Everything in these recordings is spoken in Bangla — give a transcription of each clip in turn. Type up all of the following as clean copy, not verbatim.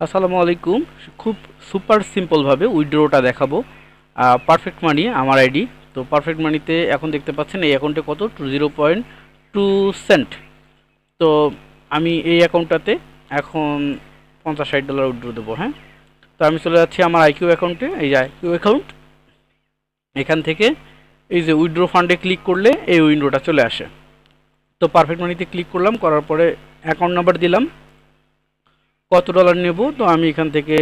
আসসালামু আলাইকুম। খুব সুপার সিম্পলভাবে উইথড্রটা দেখাবো। পারফেক্ট মানি আমার আইডি। তো পারফেক্ট মানিতে এখন দেখতে পাচ্ছেন এই অ্যাকাউন্টে কত 0.2 সেন্ট। তো আমি এই অ্যাকাউন্টটাতে এখন $50-60 উইথড্র দেবো। হ্যাঁ, তো আমি চলে যাচ্ছি আমার আইকিউ অ্যাকাউন্টে। এই যে আইকিউ অ্যাকাউন্ট, এখান থেকে এই যে উইথড্র ফান্ডে ক্লিক করলে এই উইন্ডোটা চলে আসে। তো পারফেক্ট মানিতে ক্লিক করলাম, করার পরে অ্যাকাউন্ট নাম্বার দিলাম, কত ডলার নেব। তো আমি এখান থেকে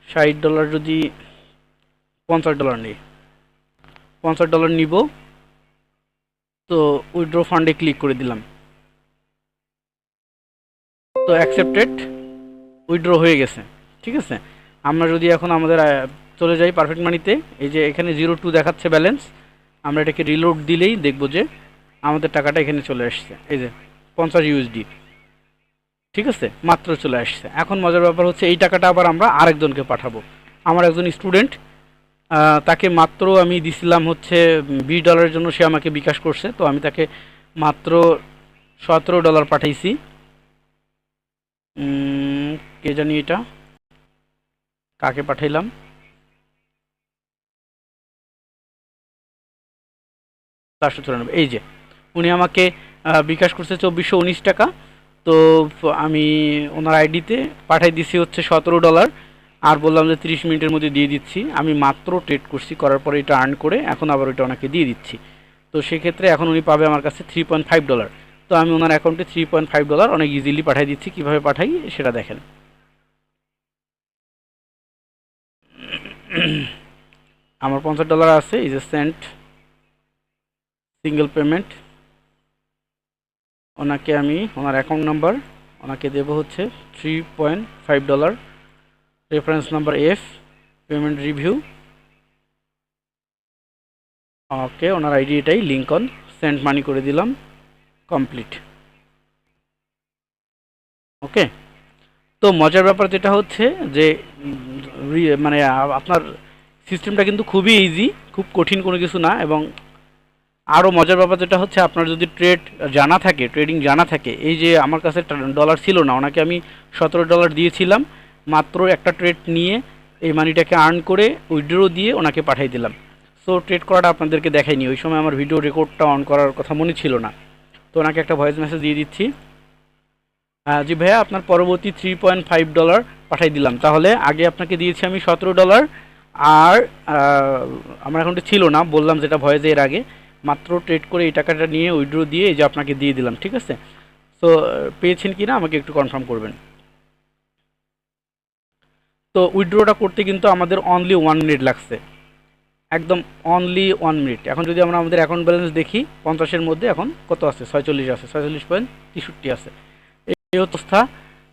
$60 যদি $50 নেই, $50 নিব। তো উইথড্র ফান্ডে ক্লিক করে দিলাম। তো অ্যাকসেপ্টেড, উইথড্র হয়ে গেছে। ঠিক আছে, আমরা যদি এখন আমাদের চলে যাই পারফেক্ট মানিতে, এই যে এখানে 02 দেখাচ্ছে ব্যালেন্স, আমরা এটাকে রিলোড দিলেই দেখব যে আমাদের টাকাটা এখানে চলে আসছে। এই যে 50 ইউএসডি, ঠিক আছে, মাত্র চলে আসছে। এখন মজার ব্যাপার হচ্ছে এই টাকাটা আবার আমরা আরেকজনকে পাঠাবো। আমার একজন স্টুডেন্ট, তাকে মাত্র আমি দিছিলাম হচ্ছে $20 জন্য, সে আমাকে বিকাশ করছে। তো আমি তাকে মাত্র $17 পাঠাইছি। কে জানি এটা কাকে পাঠাইলাম, 494। এই যে উনি আমাকে বিকাশ করছে 2419 টাকা। তো আমি ওনার আইডিতে পাঠাই দিছি হচ্ছে $17, আর বললাম যে 30 মিনিটের মধ্যে দিয়ে দিচ্ছি। আমি মাত্র ট্রেড করছি, করার পরে এটা আর্ন করে এখন আবার ওইটা ওনাকে দিয়ে দিচ্ছি। তো সেক্ষেত্রে এখন উনি পাবে আমার কাছে $3.5। তো আমি ওনার অ্যাকাউন্টে $3.5 অনেক ইজিলি পাঠিয়ে দিচ্ছি। কীভাবে পাঠাই সেটা দেখেন। আমার $50 আছে, is a sent single payment. ওনাকে আমি ওনার অ্যাকাউন্ট নাম্বার ওনাকে দেবো হচ্ছে $3.5, reference number F, payment review. Okay, ওনার আইডি এটাই, লিঙ্কন, সেন্ড মানি করে দিলাম, কমপ্লিট। ওকে, তো মজার ব্যাপার যেটা হচ্ছে যে মানে আপনার সিস্টেমটা কিন্তু খুবই ইজি, খুব কঠিন কোনো কিছু না। এবং আরও মজার ব্যাপার যেটা হচ্ছে আপনার যদি ট্রেড জানা থাকে, ট্রেডিং জানা থাকে, এই যে আমার কাছে ডলার ছিল না, ওনাকে আমি $17 দিয়েছিলাম, মাত্র একটা ট্রেড নিয়ে এই মানিটাকে আর্ন করে উইথড্র দিয়ে ওনাকে পাঠিয়ে দিলাম। সো ট্রেড করাটা আপনাদেরকে দেখাইনি, ওই সময় আমার ভিডিও রেকর্ডটা অন করার কথা মনে ছিল না। তো ওনাকে একটা ভয়েস মেসেজ দিয়ে দিচ্ছি, জি ভাইয়া আপনার পরবর্তী $3.5 পাঠিয়ে দিলাম। তাহলে আগে আপনাকে দিয়েছি আমি $17, আর আমার অ্যাকাউন্টে ছিল না, বললাম যেটা ভয়েসে এর আগে, মাত্র ট্রেড করে এই টাকাটা নিয়ে উইথড্র দিয়ে এই যে আপনাকে দিয়ে দিলাম। ঠিক আছে, তো পেয়েছেন কি না আমাকে একটু কনফার্ম করবেন। তো উইথড্রটা করতে কিন্তু আমাদের অনলি 1 মিনিট লাগছে, একদম অনলি 1 মিনিট। এখন যদি আমরা আমাদের অ্যাকাউন্ট ব্যালেন্স দেখি, 50-এর মধ্যে এখন কত আছে, 46 আছে, 46.63 আছে, এই অবস্থা।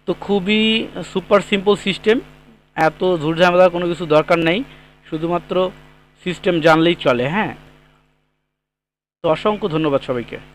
তো খুবই সুপার সিম্পল সিস্টেম, এত ঝুটঝামেলার কোনো কিছু দরকার নেই, শুধুমাত্র সিস্টেম জানলেই চলে। হ্যাঁ, তো অসংখ্য ধন্যবাদ সবাইকে।